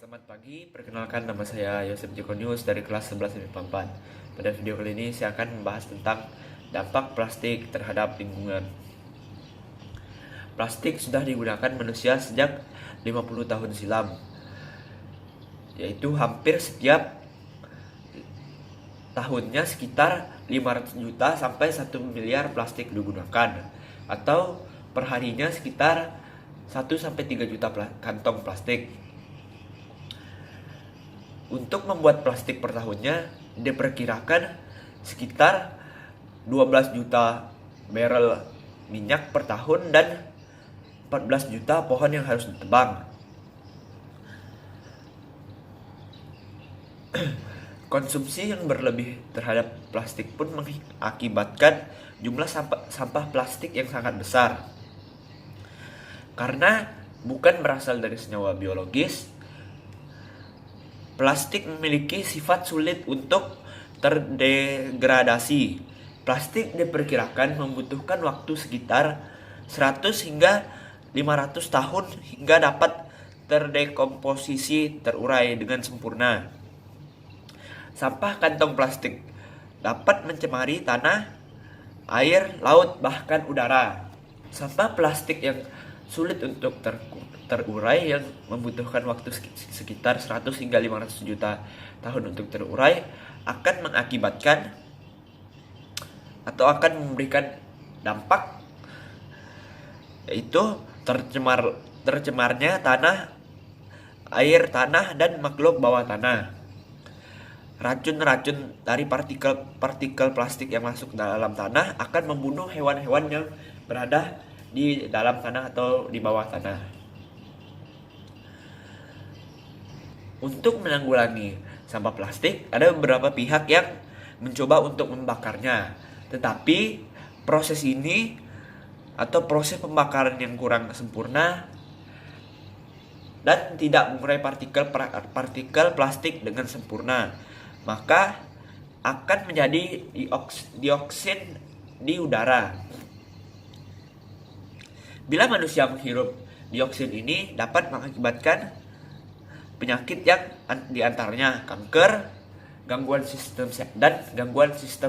Selamat pagi, perkenalkan nama saya Yosef Jokonius dari kelas 11 MIPA 4. Pada video kali ini saya akan membahas tentang dampak plastik terhadap lingkungan. Plastik sudah digunakan manusia sejak 50 tahun silam, yaitu hampir setiap tahunnya sekitar 500 juta sampai 1 miliar plastik digunakan, atau perharinya sekitar 1 sampai 3 juta kantong plastik. Untuk membuat plastik per tahunnya diperkirakan sekitar 12 juta barrel minyak per tahun dan 14 juta pohon yang harus ditebang. Konsumsi yang berlebih terhadap plastik pun mengakibatkan jumlah sampah plastik yang sangat besar. Karena bukan berasal dari senyawa biologis, plastik memiliki sifat sulit untuk terdegradasi. Plastik diperkirakan membutuhkan waktu sekitar 100 hingga 500 tahun hingga dapat terdekomposisi, terurai dengan sempurna. Sampah kantong plastik dapat mencemari tanah, air, laut, bahkan udara. Sampah plastik yang sulit untuk terurai yang membutuhkan waktu sekitar 100 hingga 500 juta tahun untuk terurai akan mengakibatkan atau akan memberikan dampak, yaitu tercemarnya tanah, air tanah, dan makhluk bawah tanah. Racun-racun dari partikel plastik yang masuk dalam tanah akan membunuh hewan-hewan yang berada di dalam tanah atau di bawah tanah. Untuk menanggulangi sampah plastik, ada beberapa pihak yang mencoba untuk membakarnya. Tetapi proses ini atau proses pembakaran yang kurang sempurna dan tidak mengurai partikel plastik dengan sempurna, maka akan menjadi dioksin di udara. Bila manusia menghirup dioksin ini dapat mengakibatkan penyakit yang diantaranya kanker, gangguan sistem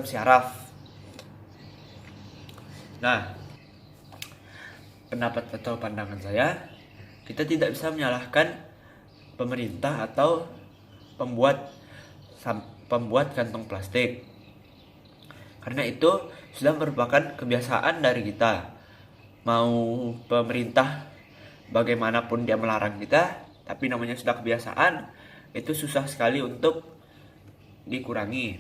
syaraf. Nah, pendapat atau pandangan saya, kita tidak bisa menyalahkan pemerintah atau pembuat kantong plastik, karena itu sudah merupakan kebiasaan dari kita. Mau pemerintah bagaimanapun dia melarang kita, tapi namanya sudah kebiasaan, itu susah sekali untuk dikurangi.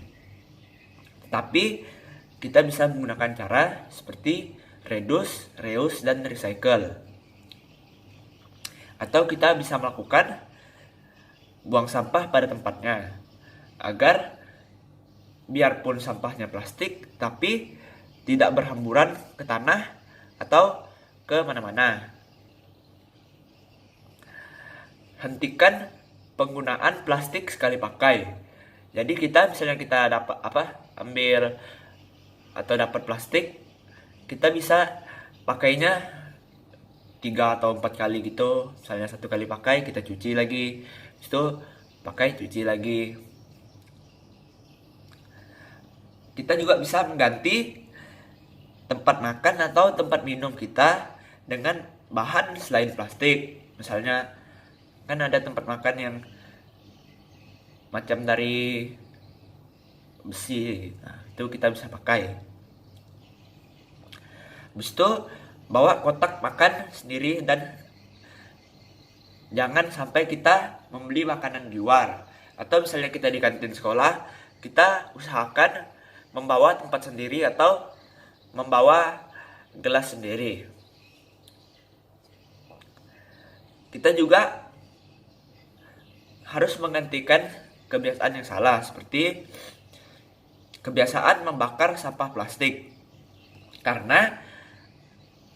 Tapi kita bisa menggunakan cara seperti reduce, reuse, dan recycle. Atau kita bisa melakukan buang sampah pada tempatnya, agar biarpun sampahnya plastik, tapi tidak berhamburan ke tanah atau ke mana-mana. Hentikan penggunaan plastik sekali pakai. Jadi misalnya kita dapat ambil atau dapat plastik, kita bisa pakainya 3 atau 4 kali gitu. Misalnya 1 kali pakai, kita cuci lagi, itu pakai, cuci lagi. Kita juga bisa mengganti tempat makan atau tempat minum kita dengan bahan selain plastik. Misalnya kan ada tempat makan yang macam dari besi, nah, itu kita bisa pakai. Habis itu bawa kotak makan sendiri, dan jangan sampai kita membeli makanan di luar. Atau misalnya kita di kantin sekolah, kita usahakan membawa tempat sendiri atau membawa gelas sendiri. Kita juga harus menggantikan kebiasaan yang salah, seperti kebiasaan membakar sampah plastik. Karena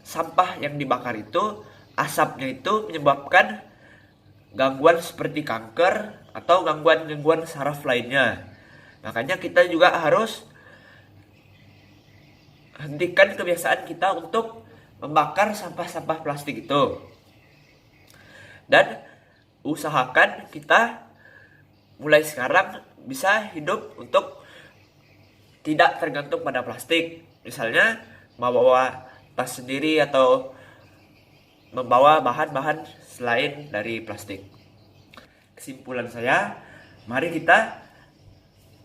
sampah yang dibakar itu, asapnya itu menyebabkan gangguan seperti kanker atau gangguan saraf lainnya. Makanya kita juga harus hentikan kebiasaan kita untuk membakar sampah-sampah plastik itu. Dan usahakan kita mulai sekarang bisa hidup untuk tidak tergantung pada plastik. Misalnya membawa tas sendiri atau membawa bahan-bahan selain dari plastik. Kesimpulan saya, mari kita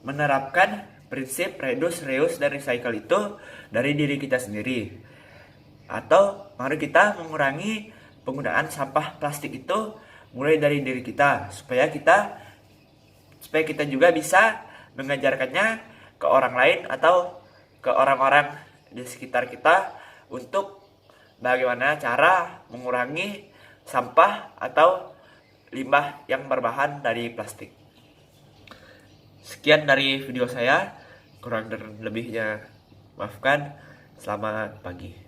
menerapkan prinsip reduce, reuse, dan recycle itu dari diri kita sendiri. Atau mari kita mengurangi penggunaan sampah plastik itu mulai dari diri kita, supaya kita juga bisa mengajarkannya ke orang lain atau ke orang-orang di sekitar kita untuk bagaimana cara mengurangi sampah atau limbah yang berbahan dari plastik. Sekian dari video saya, kurang dan lebihnya maafkan. Selamat pagi.